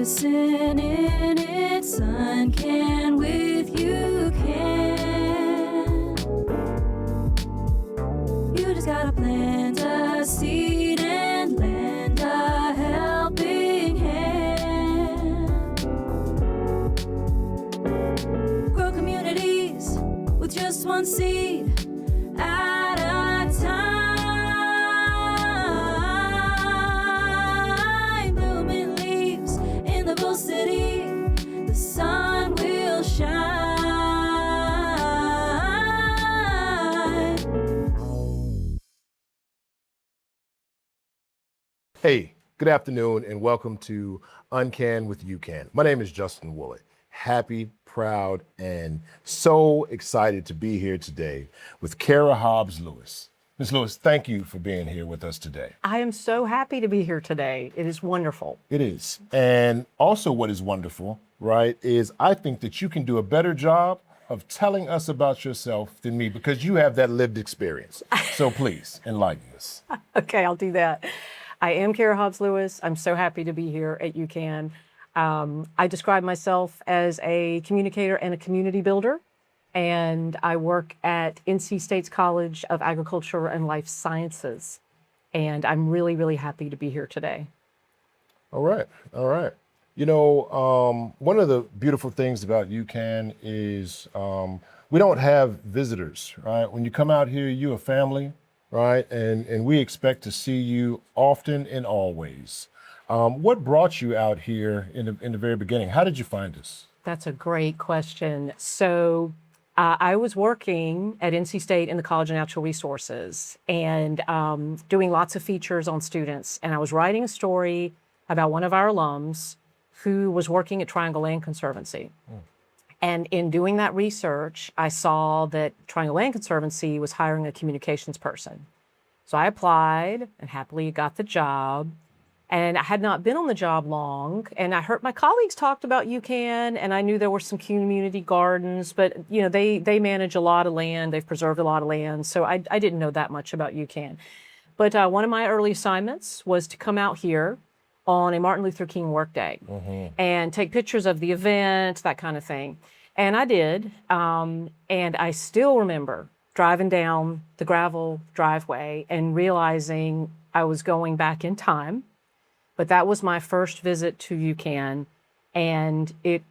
Listen in, it's UnCan with UCAN. You just gotta plant a seed and lend a helping hand. Grow communities with just one seed at a time. Blooming leaves in the bull city, the sun will shine. Hey, good afternoon and welcome to UnCan with UCAN. My name is Justin Wooley. Happy, proud, and so excited to be here today with Cara Hobbs Lewis. Ms. Lewis, thank you for being here with us today. I am so happy to be here today. It is wonderful. It is. And also what is wonderful, right, is I think that you can do a better job of telling us about yourself than me because you have that lived experience. So please, enlighten us. Okay, I'll do that. I am Cara Hobbs Lewis. I'm so happy to be here at UCAN. I describe myself as a communicator and a community builder, and I work at NC State's College of Agriculture and Life Sciences, and I'm really, really happy to be here today. All right, all right. You know, one of the beautiful things about UCAN is we don't have visitors, right? When you come out here, you're a family, right? And we expect to see you often and always. What brought you out here in the very beginning? How did you find us? That's a great question. So I was working at NC State in the College of Natural Resources and doing lots of features on students. And I was writing a story about one of our alums who was working at Triangle Land Conservancy. And in doing that research, I saw that Triangle Land Conservancy was hiring a communications person. So I applied and happily got the job. And I had not been on the job long, and I heard my colleagues talked about UCAN, and I knew there were some community gardens, but you know they manage a lot of land, they've preserved a lot of land, so I didn't know that much about UCAN. But one of my early assignments was to come out here on a Martin Luther King workday and take pictures of the event, that kind of thing. And I did, and I still remember driving down the gravel driveway and realizing I was going back in time. But that was my first visit to UCAN, and it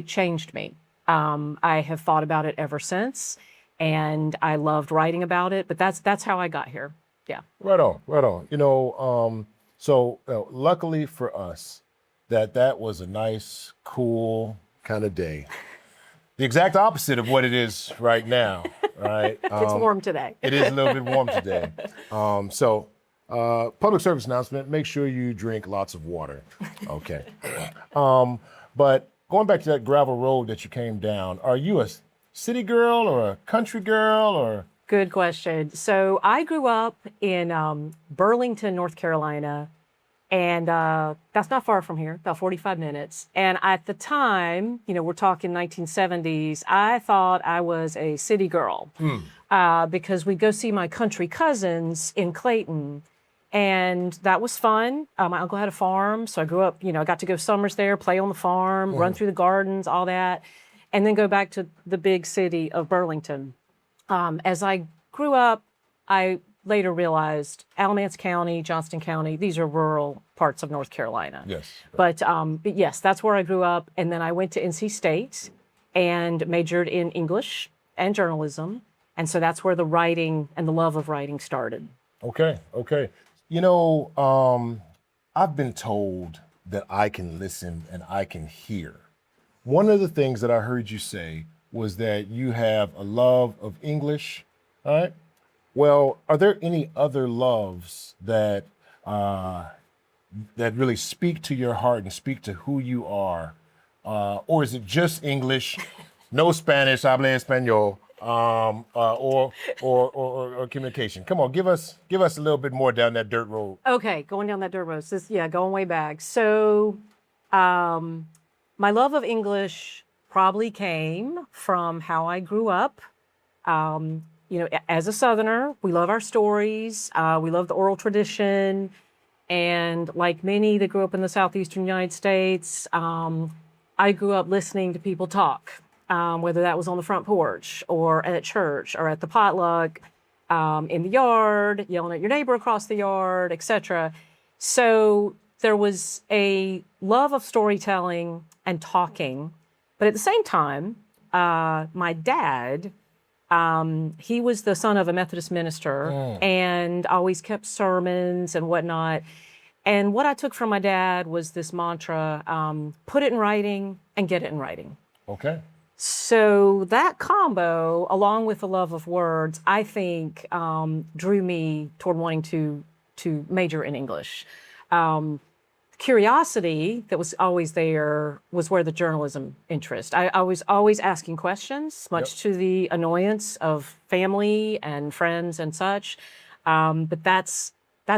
changed me. I have thought about it ever since, and I loved writing about it. But that's how I got here. Yeah. Right on, right on. You know, luckily for us, that was a nice, cool kind of day. The exact opposite of what it is right now, right? It's warm today. It is a little bit warm today. Public service announcement, make sure you drink lots of water. Okay. But going back to that gravel road that you came down, are you a city girl or a country girl or? Good question. So I grew up in Burlington, North Carolina, and that's not far from here, about 45 minutes. And at the time, you know, we're talking 1970s, I thought I was a city girl because we'd go see my country cousins in Clayton. And that was fun. My uncle had a farm, so I grew up, you know, I got to go summers there, play on the farm, run through the gardens, all that, and then go back to the big city of Burlington. As I grew up, I later realized Alamance County, Johnston County, these are rural parts of North Carolina. Yes. But yes, that's where I grew up. And then I went to NC State and majored in English and journalism. And so that's where the writing and the love of writing started. Okay, okay. You know, I've been told that I can listen and I can hear. One of the things that I heard you say was that you have a love of English, all right? Well, are there any other loves that that really speak to your heart and speak to who you are? Or is it just English, no Spanish, habla español? Or communication. Come on, give us a little bit more down that dirt road. Okay, going down that dirt road. Going way back. So, my love of English probably came from how I grew up. You know, as a Southerner, we love our stories. We love the oral tradition. And like many that grew up in the southeastern United States, I grew up listening to people talk, whether that was on the front porch or at church or at the potluck, in the yard, yelling at your neighbor across the yard, etc. So there was a love of storytelling and talking. But at the same time, my dad, he was the son of a Methodist minister and always kept sermons and whatnot. And what I took from my dad was this mantra, put it in writing and get it in writing. Okay. So that combo, along with the love of words, I think drew me toward wanting to major in English. Curiosity that was always there was where the journalism interest. I was always asking questions, much to the annoyance of family and friends and such. But that's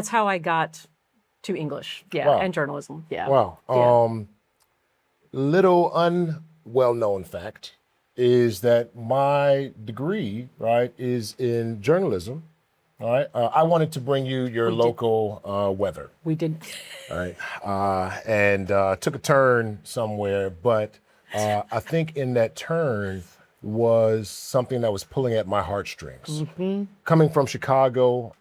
how I got to English, and journalism, Wow. Little unwell-known fact is that my degree, right, is in journalism. All right. I wanted to bring you your local weather. We did. All right. And took a turn somewhere, but I think in that turn was something that was pulling at my heartstrings. Coming from Chicago,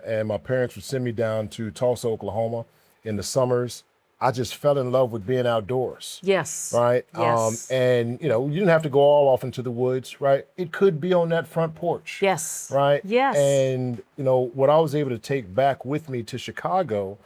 and my parents would send me down to Tulsa, Oklahoma in the summers. I just fell in love with being outdoors. Yes. Right. Yes. And you didn't have to go all off into the woods, right? It could be on that front porch. Yes. Right. Yes. And what I was able to take back with me to Chicago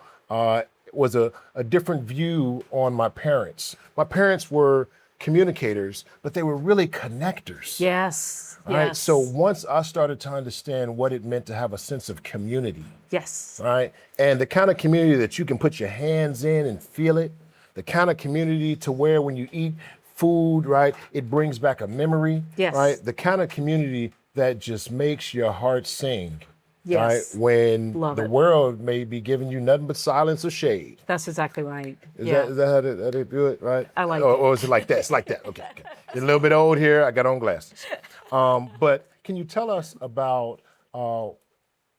was a different view on my parents. My parents were communicators, but they were really connectors. Yes. Right. Yes. So once I started to understand what it meant to have a sense of community. Yes. Right. And the kind of community that you can put your hands in and feel it, the kind of community to where when you eat food, right, it brings back a memory. Yes. Right. The kind of community that just makes your heart sing. Yes. Right. When Love the it. world may be giving you nothing but silence or shade. That's exactly right. Is that how they do it, right? I like or is it like that? It's like that. Okay. You're a little bit old here. I got on glasses. But can you tell us about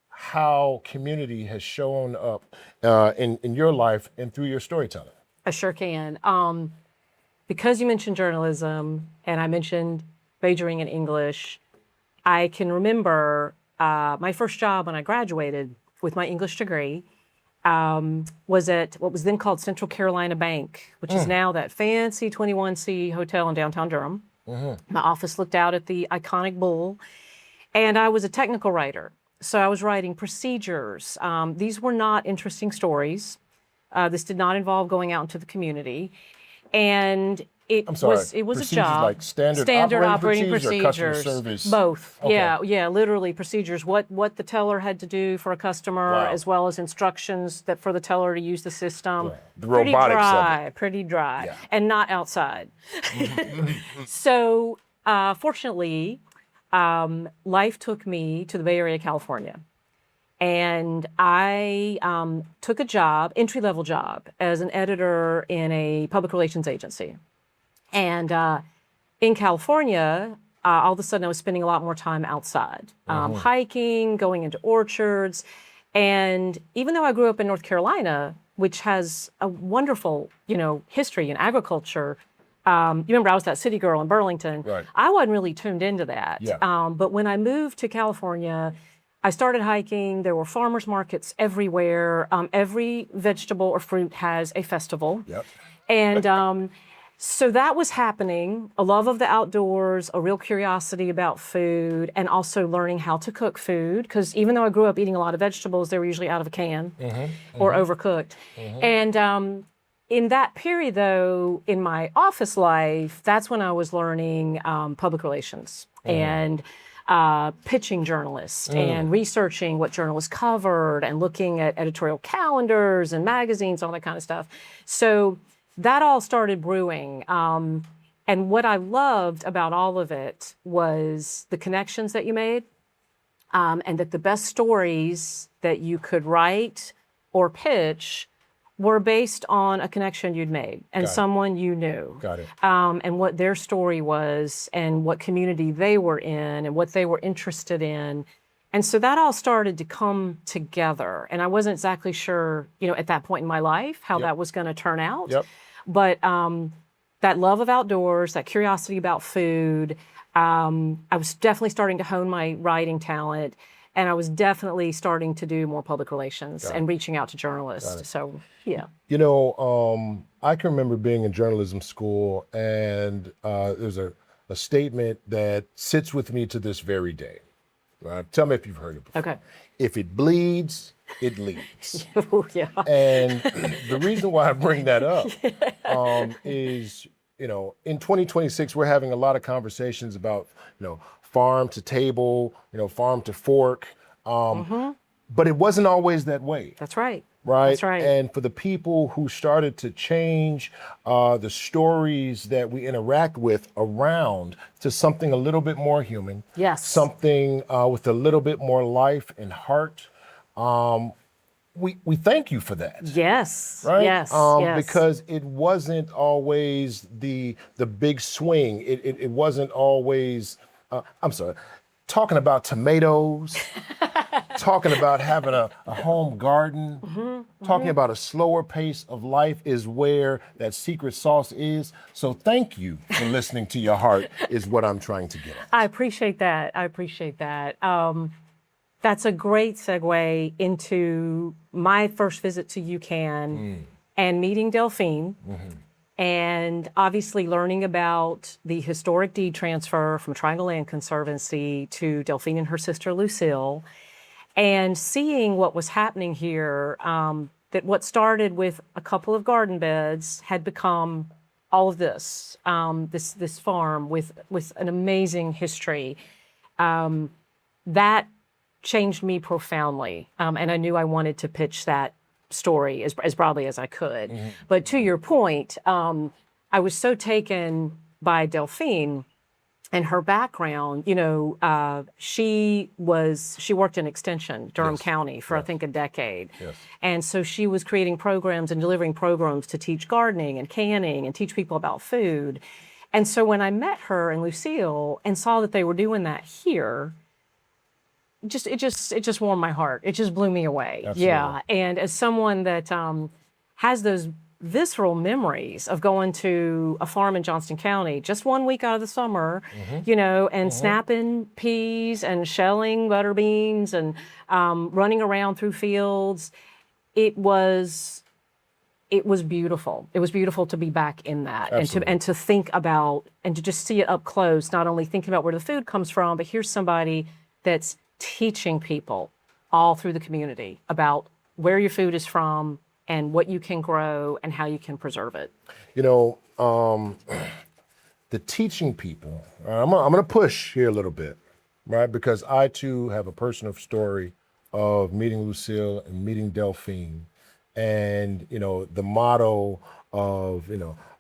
how community has shown up in your life and through your storytelling? I sure can. Because you mentioned journalism and I mentioned majoring in English, I can remember my first job when I graduated with my English degree was at what was then called Central Carolina Bank, which is now that fancy 21C hotel in downtown Durham. My office looked out at the iconic Bull, and I was a technical writer. So I was writing procedures. These were not interesting stories. This did not involve going out into the community. And it was a procedures job. Like standard operating procedures or customer service? Both. Okay. Yeah, literally procedures. What the teller had to do for a customer, as well as instructions that for the teller to use the system. Right. The robotics of it. Pretty dry, Yeah. and not outside. So fortunately, life took me to the Bay Area, California. And I took a job, entry-level job, as an editor in a public relations agency. And in California, all of a sudden I was spending a lot more time outside, hiking, going into orchards. And even though I grew up in North Carolina, which has a wonderful, history in agriculture, you remember I was that city girl in Burlington. Right. I wasn't really tuned into that. Yeah. But when I moved to California, I started hiking. There were farmers markets everywhere. Every vegetable or fruit has a festival. Yep. And so that was happening, a love of the outdoors, a real curiosity about food, and also learning how to cook food. Because even though I grew up eating a lot of vegetables, they were usually out of a can or overcooked. And in that period, though, in my office life, that's when I was learning public relations and pitching journalists and researching what journalists covered and looking at editorial calendars and magazines, all that kind of stuff. So that all started brewing. And what I loved about all of it was the connections that you made, and that the best stories that you could write or pitch were based on a connection you'd made and someone you knew. Got it. And what their story was and what community they were in and what they were interested in. And so that all started to come together. And I wasn't exactly sure, at that point in my life, how that was going to turn out. Yep. But that love of outdoors, that curiosity about food, I was definitely starting to hone my writing talent. And I was definitely starting to do more public relations and reaching out to journalists. So, yeah. I can remember being in journalism school, and there's a statement that sits with me to this very day. Tell me if you've heard it before. Okay. If it bleeds, it leads. Yeah. And the reason why I bring that up is, in 2026, we're having a lot of conversations about, farm to table, farm to fork. But it wasn't always that way. That's right. Right? That's right. And for the people who started to change the stories that we interact with around to something a little bit more human, Yes. something with a little bit more life and heart, we thank you for that. Yes. Right? Yes. Yes. Because it wasn't always the big swing. It wasn't always, talking about tomatoes, talking about having a home garden, talking about a slower pace of life is where that secret sauce is. So thank you for listening to your heart is what I'm trying to get at. I appreciate that. That's a great segue into my first visit to UCAN and meeting Delphine. And obviously learning about the historic deed transfer from Triangle Land Conservancy to Delphine and her sister Lucille, and seeing what was happening here, that what started with a couple of garden beds had become all of this, this farm with an amazing history. That changed me profoundly, and I knew I wanted to pitch that story as broadly as I could. But to your point, I was so taken by Delphine and her background. She worked in Extension, Durham County for I think a decade. And so she was creating programs and delivering programs to teach gardening and canning and teach people about food. And so when I met her and Lucille and saw that they were doing that here, it just warmed my heart. It just blew me away. Absolutely. Yeah. And as someone that has those visceral memories of going to a farm in Johnston County just 1 week out of the summer, and snapping peas and shelling butter beans and running around through fields, it was beautiful. It was beautiful to be back in that. Absolutely. and to think about and to just see it up close, not only thinking about where the food comes from, but here's somebody that's teaching people all through the community about where your food is from and what you can grow and how you can preserve it. The teaching people, I'm going to push here a little bit, right? Because I too have a personal story of meeting Lucille and meeting Delphine, and the motto of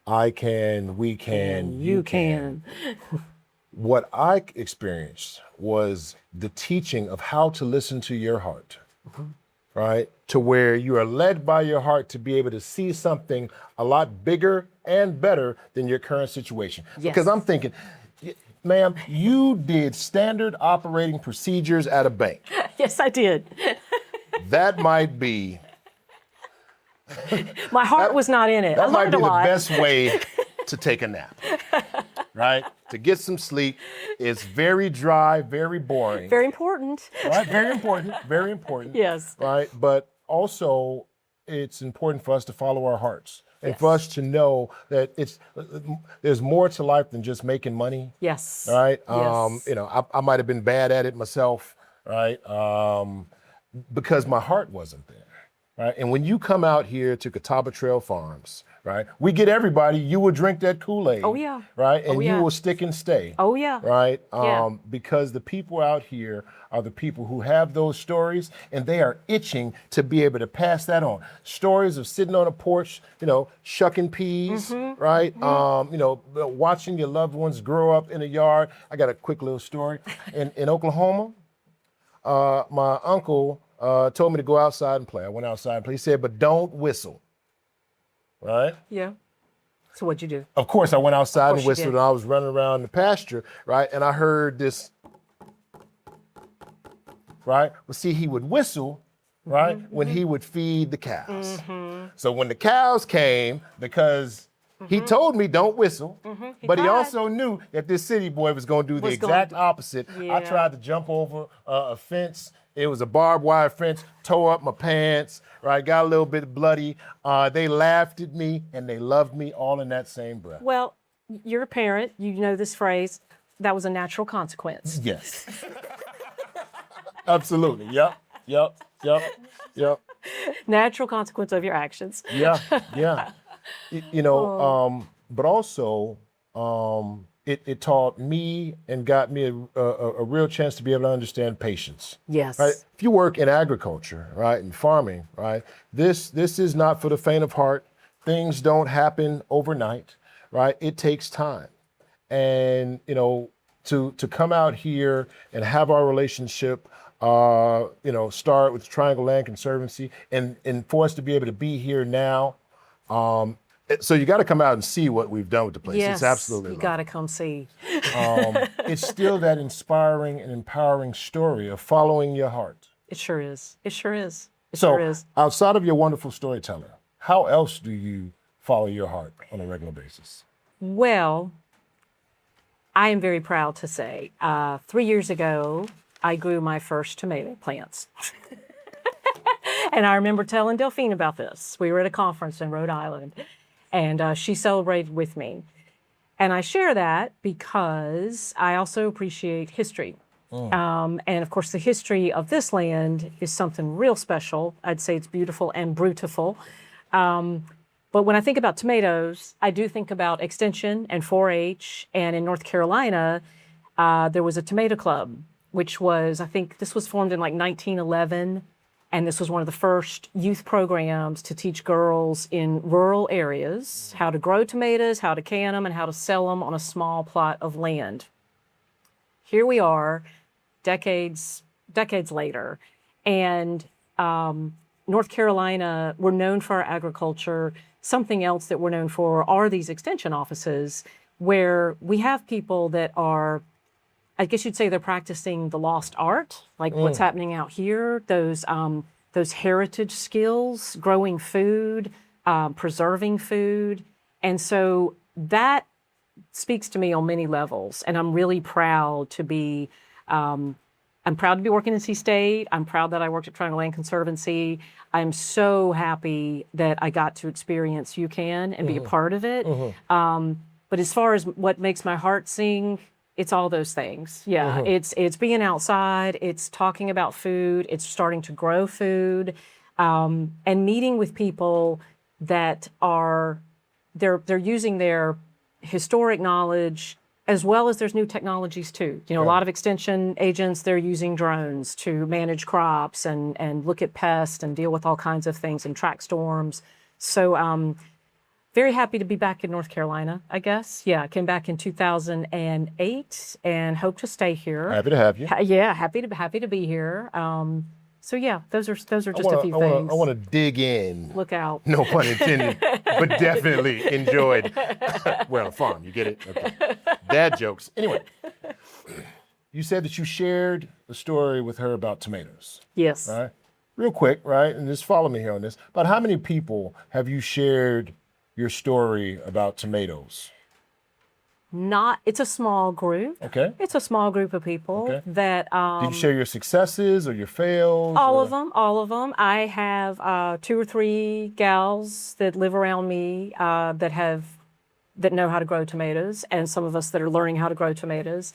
I can, we can, you can. What I experienced was the teaching of how to listen to your heart, right? To where you are led by your heart to be able to see something a lot bigger and better than your current situation. Yes. Because I'm thinking, ma'am, you did standard operating procedures at a bank. Yes, I did. That might be... My heart was not in it. I That might learned be a lot. the best way to take a nap, right? To get some sleep. It's very dry, very boring. Very important. Right? Very important. Very important. Yes. Right? But also, it's important for us to follow our hearts and Yes. for us to know that there's more to life than just making money. Yes. Right? Yes. I might have been bad at it myself, right? Because my heart wasn't there. Right? And when you come out here to Catawba Trail Farms, right, we get everybody, you will drink that Kool-Aid. Oh, yeah. Right? And Oh, yeah. you will stick and stay. Oh, yeah. Right? Yeah. Because the people out here are the people who have those stories, and they are itching to be able to pass that on. Stories of sitting on a porch, shucking peas, right? Watching your loved ones grow up in a yard. I got a quick little story. In Oklahoma, my uncle told me to go outside and play. I went outside and played. He said, but don't whistle, right? Yeah. So what'd you do? Of course, I went outside and you whistled, did. and I was running around the pasture, right? And I heard this. right? Well, see, he would whistle, right, when he would feed the cows. So when the cows came, because he told me don't whistle, but he cried. also knew that this city boy was going to do the Was gonna exact do- opposite. I Yeah. tried to jump over a fence. It was a barbed wire fence, tore up my pants, right? Got a little bit bloody. They laughed at me and they loved me all in that same breath. Well, you're a parent. You know this phrase. That was a natural consequence. Yes. Absolutely. Yep. Natural consequence of your actions. Yeah. But also, it taught me and got me a real chance to be able to understand patience. Yes. Right? If you work in agriculture, right, and farming, right, this is not for the faint of heart. Things don't happen overnight, right? It takes time. And, to come out here and have our relationship, start with Triangle Land Conservancy and for us to be able to be here now. So you got to come out and see what we've done with the place. Yes, It's absolutely you lovely. got to come see. It's still that inspiring and empowering story of following your heart. It sure is. It sure is. It So sure is. outside of your wonderful storyteller, how else do you follow your heart on a regular basis? Well, I am very proud to say 3 years ago, I grew my first tomato plants. And I remember telling Delphine about this. We were at a conference in Rhode Island, and she celebrated with me. And I share that because I also appreciate history. And of course, the history of this land is something real special. I'd say it's beautiful and brutiful. But when I think about tomatoes, I do think about extension and 4-H. And in North Carolina, there was a tomato club, which was, I think this was formed in like 1911. And this was one of the first youth programs to teach girls in rural areas how to grow tomatoes, how to can them, and how to sell them on a small plot of land. Here we are, decades later, and North Carolina, we're known for our agriculture. Something else that we're known for are these extension offices where we have people that are, I guess you'd say they're practicing the lost art, like what's happening out here, those heritage skills, growing food, preserving food. And so that speaks to me on many levels. And I'm really proud to be, I'm proud to be working in NC State. I'm proud that I worked at Triangle Land Conservancy. I'm so happy that I got to experience UCAN and be a part of it. But as far as what makes my heart sing, it's all those things. Yeah, it's being outside, it's talking about food, it's starting to grow food, and meeting with people that are, they're using their historic knowledge as well as there's new technologies too. A lot of extension agents, they're using drones to manage crops and look at pests and deal with all kinds of things and track storms. So very happy to be back in North Carolina, I guess. Yeah, I came back in 2008 and hope to stay here. Happy to have you. Yeah, happy to be here. So yeah, those are just a few things. I want to dig in. Look out. No pun intended, but definitely enjoyed. We're on a farm, you get it? Okay. Dad jokes. Anyway, you said that you shared a story with her about tomatoes. Yes. Right? Real quick, right? And just follow me here on this. About how many people have you shared your story about tomatoes? It's a small group. Okay. It's a small group of people that. Did you share your successes or your fails? All of them. I have 2 or 3 gals that live around me that know how to grow tomatoes, and some of us that are learning how to grow tomatoes.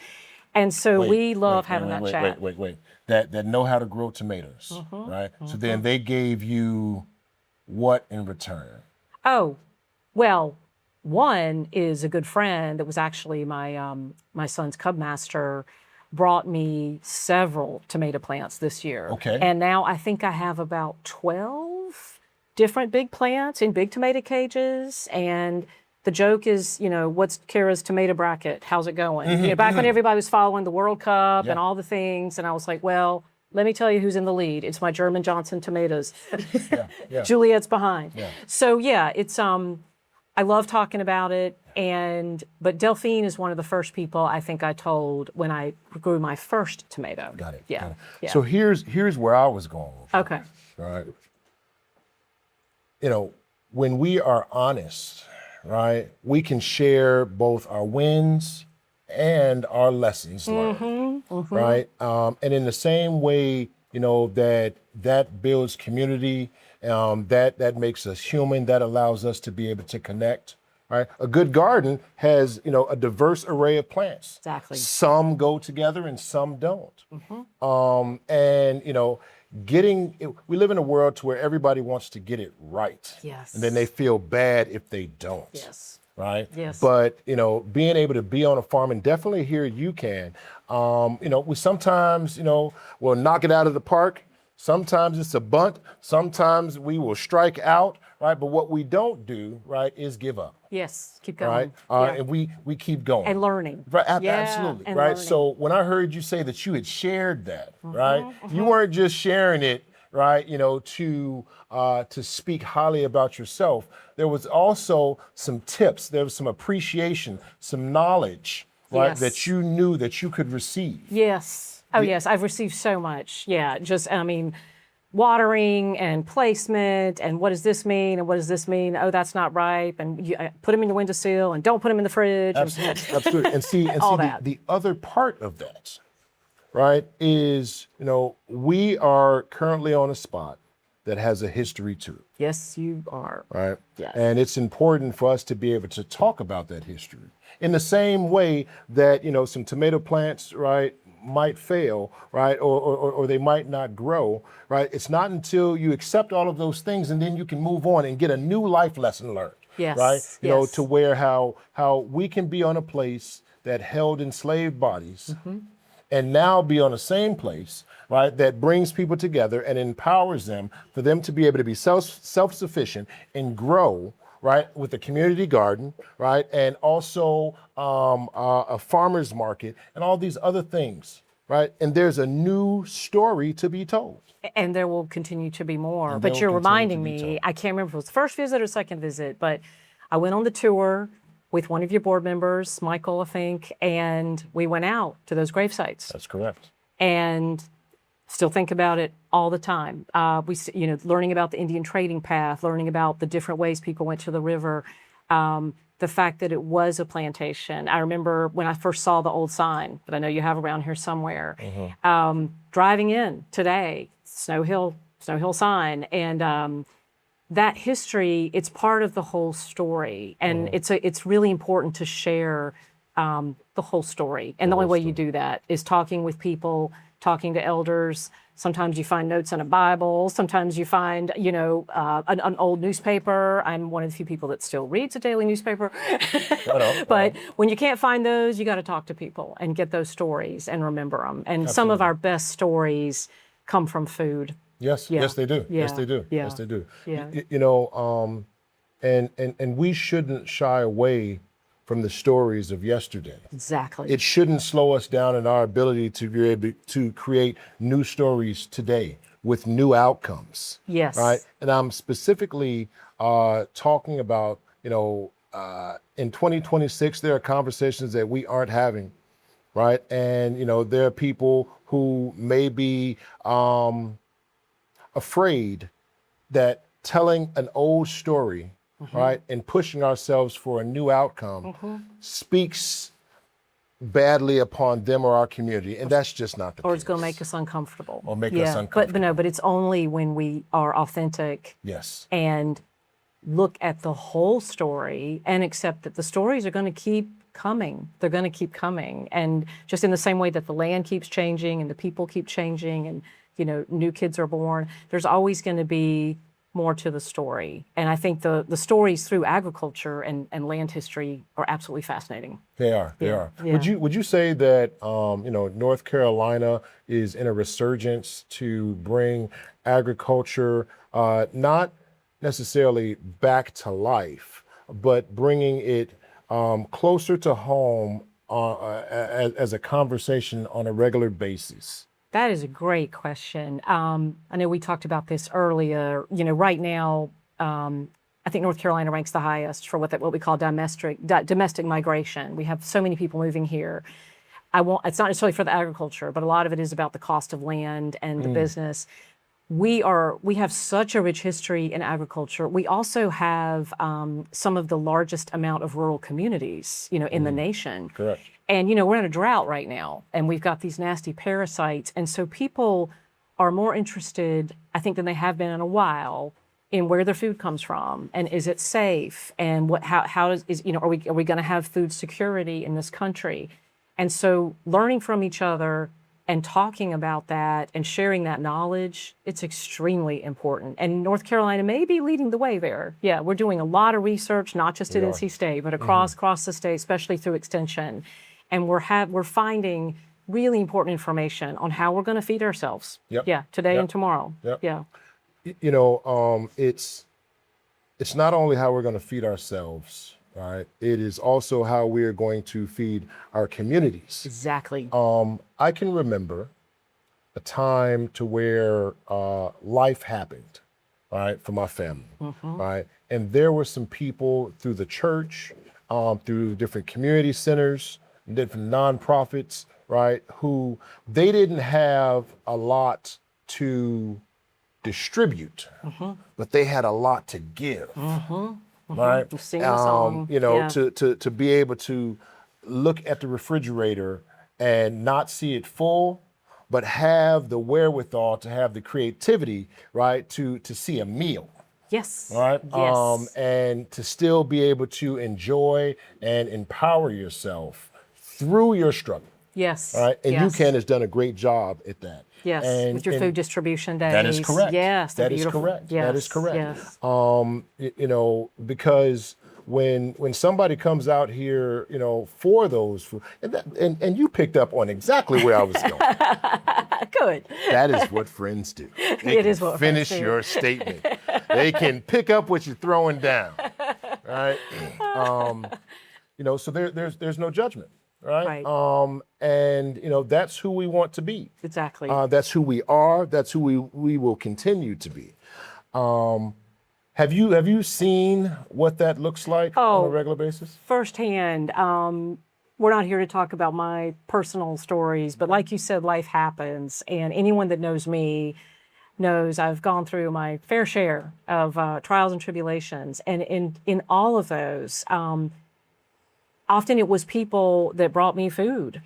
And so we love having that chat. Wait. That know how to grow tomatoes, right? So then they gave you what in return? Oh, well, one is a good friend that was actually my my son's cub master, brought me several tomato plants this year. Okay. And now I think I have about 12 different big plants in big tomato cages. And the joke is, what's Cara's tomato bracket? How's it going? Back when everybody was following the World Cup and all the things, and I was like, well, let me tell you who's in the lead. It's my German Johnson tomatoes. Yeah. Juliet's behind. Yeah. So yeah, it's I love talking about it. But Delphine is one of the first people I think I told when I grew my first tomato. Got it. Yeah. Got it. Yeah. So here's where I was going with Okay. this, right? When we are honest, right, we can share both our wins and our lessons learned, right? And in the same way, that builds community, that makes us human, that allows us to be able to connect, right? A good garden has, a diverse array of plants. Exactly. Some go together and some don't. We live in a world to where everybody wants to get it right. Yes. And then they feel bad if they don't. Yes. Right? Yes. But, being able to be on a farm, and definitely here at UCAN, we sometimes, we'll knock it out of the park. Sometimes it's a bunt. Sometimes we will strike out, right? But what we don't do, right, is give up. Yes. Keep going. Right? And we keep going. And learning. Right, Yeah, absolutely, and right? learning. So when I heard you say that you had shared that, right, you weren't just sharing it, right, to speak highly about yourself. There was also some tips, there was some appreciation, some knowledge, right, Yes. that you knew that you could receive. Yes. Oh, yes. I've received so much. Yeah. Watering and placement and what does this mean and what does this mean? Oh, that's not ripe. And you put them in the windowsill and don't put them in the fridge. Absolutely, absolutely. And see, All that. the other part of that, right, is, we are currently on a spot that has a history to it. Yes, you are. Right? Yes. And it's important for us to be able to talk about that history. In the same way that, some tomato plants, right, might fail, right, or they might not grow, right? It's not until you accept all of those things and then you can move on and get a new life lesson learned. Yes. Right? Yes. To where how we can be on a place that held enslaved bodies and now be on the same place, right, that brings people together and empowers them for them to be able to be self-sufficient and grow, right, with a community garden, right, and also a farmer's market and all these other things, right? And there's a new story to be told. And there will continue to be more. And there But will you're continue reminding to be me, told. I can't remember if it was the first visit or second visit, but I went on the tour with one of your board members, Michael, I think, and we went out to those grave sites. That's correct. And still think about it all the time. Learning about the Indian trading path, learning about the different ways people went to the river, the fact that it was a plantation. I remember when I first saw the old sign that I know you have around here somewhere, driving in today, Snow Hill sign, and that history, it's part of the whole story, and it's really important to share the whole story. And the only way you do that is talking with people, talking to elders. Sometimes you find notes in a Bible. Sometimes you find, an old newspaper. I'm one of the few people that still reads a daily newspaper. But when you can't find those, you got to talk to people and get those stories and remember them. And some of our best stories come from food. Yes, Yeah. yes, they do. Yeah. Yes, they do. Yeah. Yes, they do. Yeah. And we shouldn't shy away from the stories of yesterday. Exactly. It shouldn't slow us down in our ability to be able to create new stories today with new outcomes. Yes. Right. And I'm specifically talking about, in 2026, there are conversations that we aren't having. Right. And, there are people who may be afraid that telling an old story, right, and pushing ourselves for a new outcome speaks badly upon them or our community, and that's just not the case. Or it's going to make us uncomfortable. Or make us uncomfortable. But it's only when we are authentic Yes. and look at the whole story and accept that the stories are going to keep coming. They're going to keep coming. And just in the same way that the land keeps changing and the people keep changing and, new kids are born, there's always going to be more to the story. And I think the stories through agriculture and land history are absolutely fascinating. They are. They Yeah. are. Yeah. Would you say that North Carolina is in a resurgence to bring agriculture not necessarily back to life, but bringing it closer to home as a conversation on a regular basis? That is a great question. I know we talked about this earlier. Right now, I think North Carolina ranks the highest for what we call domestic migration. We have so many people moving here. It's not necessarily for the agriculture, but a lot of it is about the cost of land and the business. We have such a rich history in agriculture. We also have some of the largest amount of rural communities, in the nation. Correct. And, we're in a drought right now, and we've got these nasty parasites. And so people are more interested, I think, than they have been in a while in where their food comes from, and is it safe, and are we going to have food security in this country? And so learning from each other and talking about that and sharing that knowledge, it's extremely important. And North Carolina may be leading the way there. Yeah, we're doing a lot of research, not just at NC State, but across the state, especially through Extension. And we're finding really important information on how we're going to feed ourselves. Yep. Yeah, today Yep. and tomorrow. Yep. Yeah. It's not only how we're going to feed ourselves, right? It is also how we are going to feed our communities. Exactly. I can remember a time to where life happened, right, for my family, right? And there were some people through the church, through different community centers, different nonprofits, right, who they didn't have a lot to distribute, but they had a lot to give, right? Sing a song. Yeah. To be able to look at the refrigerator and not see it full, but have the wherewithal to have the creativity, right, to see a meal. Yes. Right. Yes. And to still be able to enjoy and empower yourself through your struggle. Yes. All right. And yes. UCAN has done a great job at that. Yes. With your food distribution days. That is correct. Yes. That is correct. Yes. That is correct. Yes. Because when somebody comes out here, for those food, and you picked up on exactly where I was going. Good. That is what friends do. They It can is what friends finish do. your statement. They can pick up what you're throwing down. Right? So there's no judgment. Right. And that's who we want to be. Exactly. That's who we are. That's who we will continue to be. Have you seen what that looks like on a regular basis? Firsthand. We're not here to talk about my personal stories, but like you said, life happens, and anyone that knows me knows I've gone through my fair share of trials and tribulations, and in all of those. Often it was people that brought me food,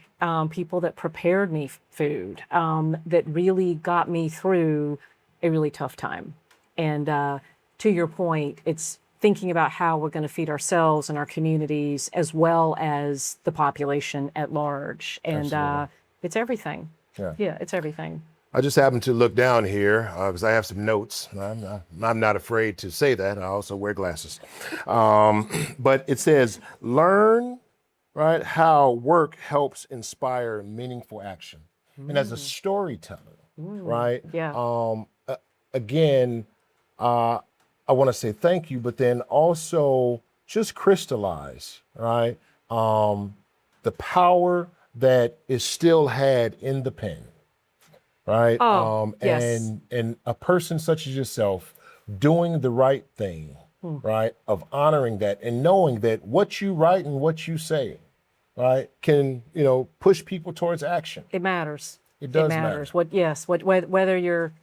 people that prepared me food, that really got me through a really tough time. And to your point, it's thinking about how we're going to feed ourselves and our communities as well as the population at large. And it's everything. Yeah, it's everything. I just happened to look down here because I have some notes. I'm not afraid to say that. I also wear glasses. But it says, learn, right, how work helps inspire meaningful action. And as a storyteller, right, again, I want to say thank you, but then also just crystallize, right, the power that is still had in the pen. Right. Yes. And a person such as yourself doing the right thing, right, of honoring that and knowing that what you write and what you say, right, can, push people towards action. It matters. It does matter. matter. Whether you're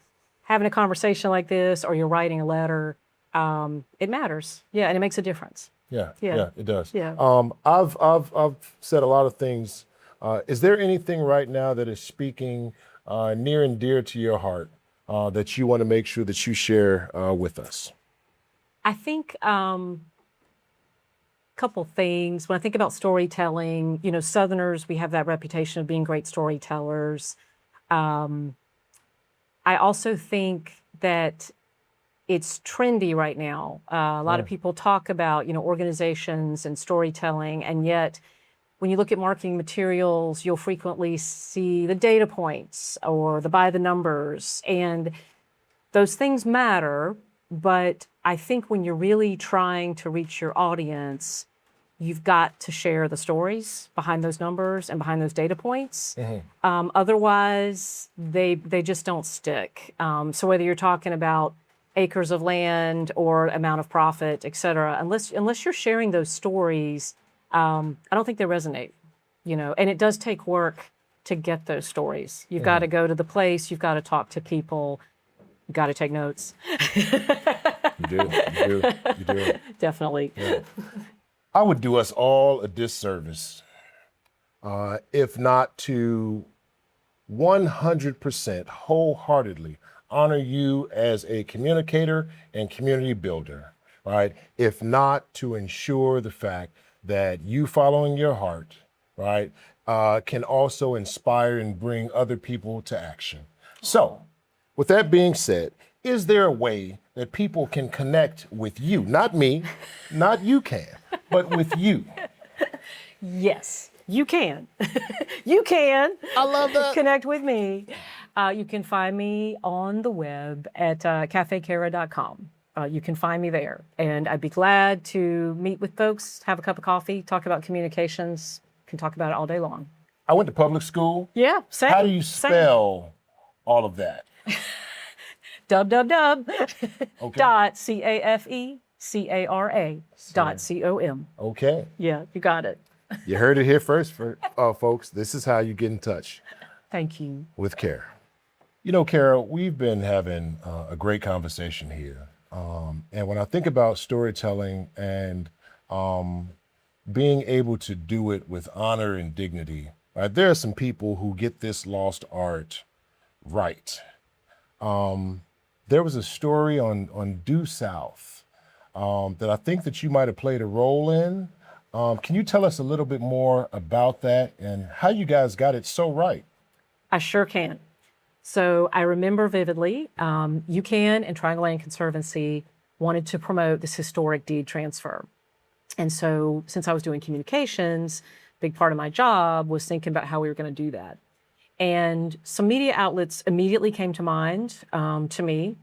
having a conversation like this or you're writing a letter, it matters. Yeah, and it makes a difference. Yeah, Yeah. it does. Yeah. I've said a lot of things. Is there anything right now that is speaking near and dear to your heart that you want to make sure that you share with us? I think a couple things. When I think about storytelling, Southerners, we have that reputation of being great storytellers. I also think that it's trendy right now. A lot of people talk about, organizations and storytelling, and yet when you look at marketing materials, you'll frequently see the data points or the by the numbers, and those things matter. But I think when you're really trying to reach your audience, you've got to share the stories behind those numbers and behind those data points. Otherwise, they just don't stick. So whether you're talking about acres of land or amount of profit, et cetera. Unless you're sharing those stories, I don't think they resonate, and it does take work to get those stories. You've got to go to the place, you've got to talk to people, you've got to take notes. You do. Definitely. Yeah. I would do us all a disservice if not to 100% wholeheartedly honor you as a communicator and community builder, right? If not to ensure the fact that you following your heart, right, can also inspire and bring other people to action. So, with that being said, is there a way that people can connect with you? Not me, not UCAN, but with you. Yes, you can. You can. I love that. Connect with me. You can find me on the web at cafecara.com. You can find me there. And I'd be glad to meet with folks, have a cup of coffee, talk about communications. Can talk about it all day long. I went to public school. Yeah, same. How do you spell all of that? www. dot CAFECARA.com. Okay. Yeah, you got it. You heard it here first, folks. This is how you get in touch. Thank you. With Cara. Cara, we've been having a great conversation here. And when I think about storytelling and being able to do it with honor and dignity, right, there are some people who get this lost art right. There was a story on Due South that I think that you might have played a role in. Can you tell us a little bit more about that and how you guys got it so right? I sure can. So I remember vividly, UCAN and Triangle Land Conservancy wanted to promote this historic deed transfer. And so since I was doing communications, big part of my job was thinking about how we were going to do that. And some media outlets immediately came to mind to me,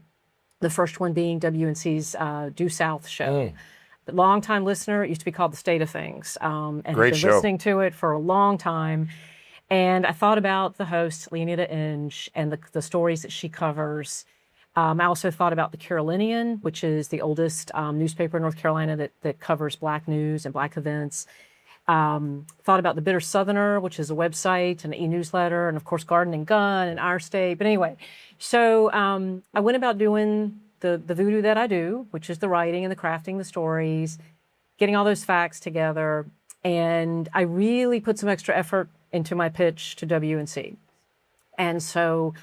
the first one being WNC's Due South show. Long-time listener, it used to be called The State of Things. And Great I've show. been listening to it for a long time. And I thought about the host, Leonida Inge, and the stories that she covers. I also thought about the Carolinian, which is the oldest newspaper in North Carolina that covers Black news and Black events. Thought about the Bitter Southerner, which is a website and an e-newsletter, and of course Garden and Gun and Our State. But anyway, so I went about doing the voodoo that I do, which is the writing and the crafting the stories, getting all those facts together. And I really put some extra effort into my pitch to WNC. And so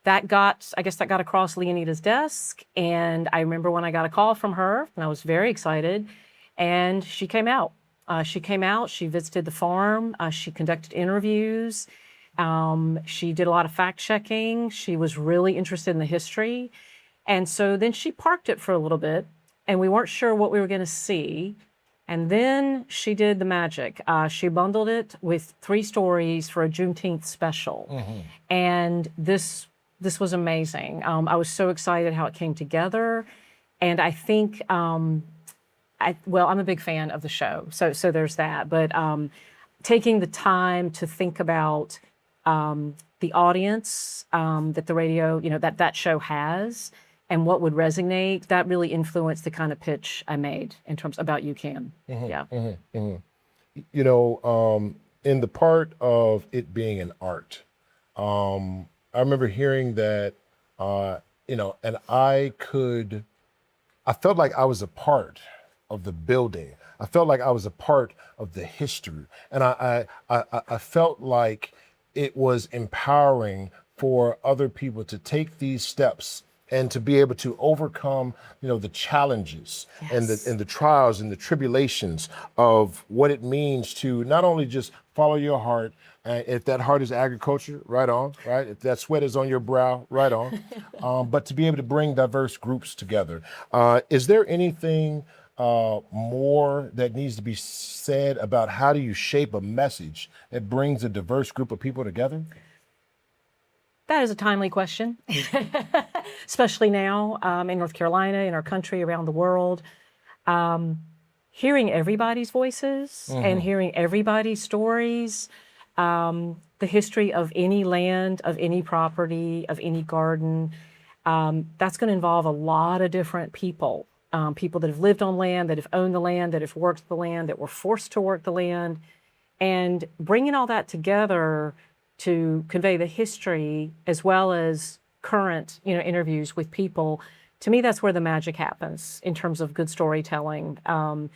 that got across Leonida's desk. And I remember when I got a call from her, and I was very excited, and she came out. She visited the farm, she conducted interviews, she did a lot of fact checking. She was really interested in the history. And so then she parked it for a little bit, and we weren't sure what we were going to see. And then she did the magic. She bundled it with 3 stories for a Juneteenth special. And this was amazing. I was so excited how it came together. And I think, I'm a big fan of the show. So there's that. But taking the time to think about the audience that the radio, that show has, and what would resonate, that really influenced the kind of pitch I made in terms about UCAN. In the part of it being an art, I remember hearing that, and I felt like I was a part of the building. I felt like I was a part of the history. And I felt like it was empowering for other people to take these steps and to be able to overcome, the challenges and the trials and the tribulations of what it means to not only just follow your heart. If that heart is agriculture, right on, right? If that sweat is on your brow, right on. But to be able to bring diverse groups together. Is there anything more that needs to be said about how do you shape a message that brings a diverse group of people together? That is a timely question, especially now in North Carolina, in our country, around the world. Hearing everybody's voices and hearing everybody's stories, the history of any land, of any property, of any garden, That's going to involve a lot of different people. People that have lived on land, that have owned the land, that have worked the land, that were forced to work the land. And bringing all that together to convey the history as well as current, interviews with people, to me, that's where the magic happens in terms of good storytelling. And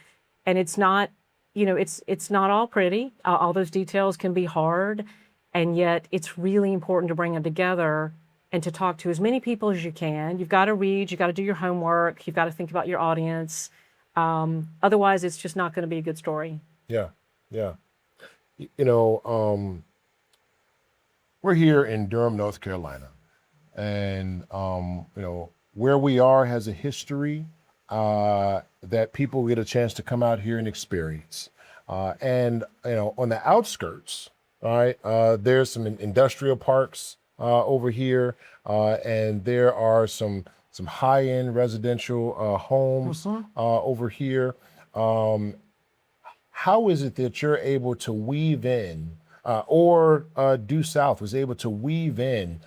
it's not, it's not all pretty. All those details can be hard, and yet it's really important to bring them together and to talk to as many people as you can. You've got to read, you've got to do your homework, you've got to think about your audience. Otherwise, it's just not going to be a good story. Yeah, yeah. We're here in Durham, North Carolina, and where we are has a history that people get a chance to come out here and experience. And on the outskirts, right, there's some industrial parks over here, and there are some high-end residential homes over here. How is it that you're able to weave in, or Due South was able to weave in,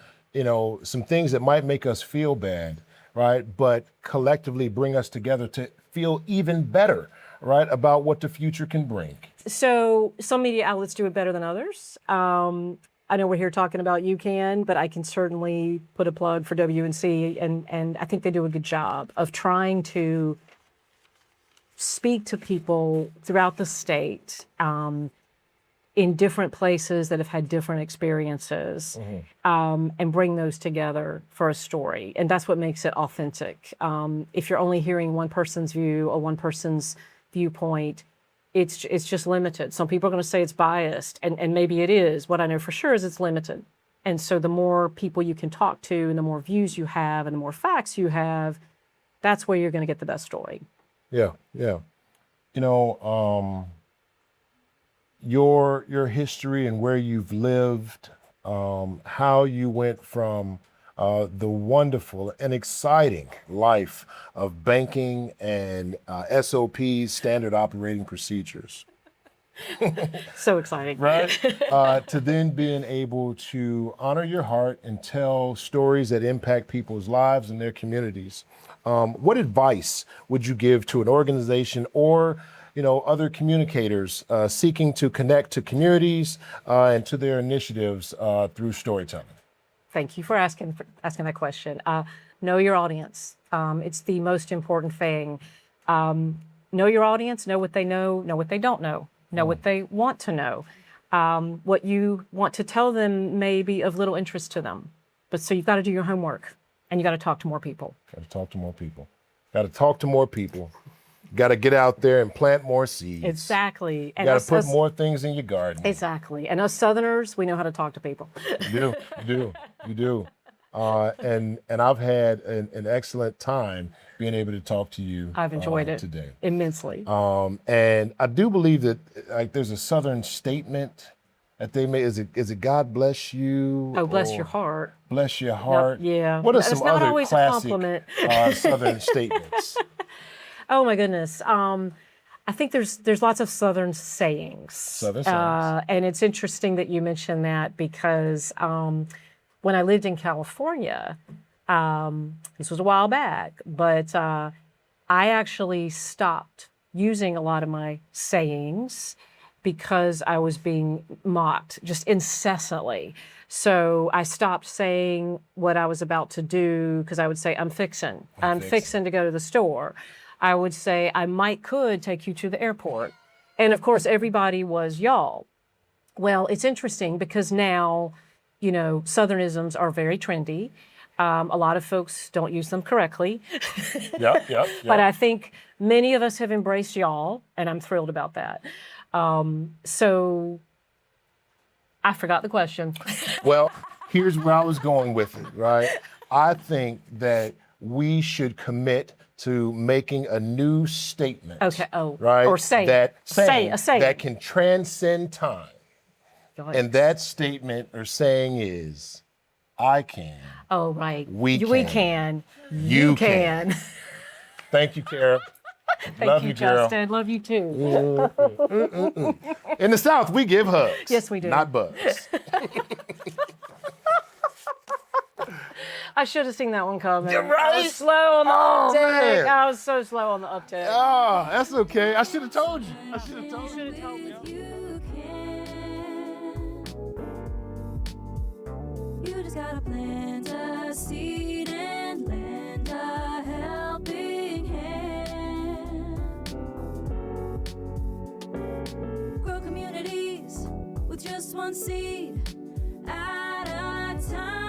some things that might make us feel bad, right, but collectively bring us together to feel even better, right, about what the future can bring? So some media outlets do it better than others. I know we're here talking about UCAN, but I can certainly put a plug for WNC, and I think they do a good job of trying to speak to people throughout the state in different places that have had different experiences, and bring those together for a story. And that's what makes it authentic. If you're only hearing one person's view or one person's viewpoint, it's just limited. Some people are going to say it's biased, and maybe it is. What I know for sure is it's limited. And so the more people you can talk to and the more views you have and the more facts you have, that's where you're going to get the best story. Yeah, yeah. Your history and where you've lived, how you went from the wonderful and exciting life of banking and SOPs, standard operating procedures. So exciting. Right? To then being able to honor your heart and tell stories that impact people's lives and their communities. What advice would you give to an organization or other communicators seeking to connect to communities and to their initiatives through storytelling? Thank you for asking that question. Know your audience. It's the most important thing. Know your audience, know what they know what they don't know what they want to know. What you want to tell them may be of little interest to them. But so you've got to do your homework, and you got to talk to more people. Got to talk to more people. Got to talk to more people. Got to get out there and plant more seeds. Exactly. You got to put more things in your garden. Exactly. And us Southerners, we know how to talk to people. You do. And I've had an excellent time being able to talk to you. I've enjoyed it today immensely. And I do believe that there's a Southern statement that they made. Is it God bless you? Oh, bless your heart. Bless your heart. No, yeah. What are That's some not other always classic a compliment. Southern statements? Oh my goodness. I think there's lots of Southern sayings. Southern sayings. And it's interesting that you mentioned that because when I lived in California, this was a while back, but I actually stopped using a lot of my sayings because I was being mocked just incessantly. So I stopped saying what I was about to do because I would say, I'm fixing to go to the store. I would say, could take you to the airport. And of course, everybody was y'all. Well, it's interesting because now, Southernisms are very trendy. A lot of folks don't use them correctly. Yeah. But I think many of us have embraced y'all, and I'm thrilled about that. So I forgot the question. Well, here's where I was going with it, right? I think that we should commit to making a new statement. Okay. Right. Or say that can transcend time. And that statement or saying is, I can. Oh, right. We can. You can. Thank you, Cara. Thank you, girl. Justin. Love you too. In the South, we give hugs. Yes, we do. Not bugs. I should have seen that one coming. You're right. I was slow on the Oh, uptick. man. I was so slow on the uptick. Oh, that's okay. I should have told you. I should have told you. Should have told me. You just gotta plant a seed and lend a helping hand. Grow communities with just one seed at a time.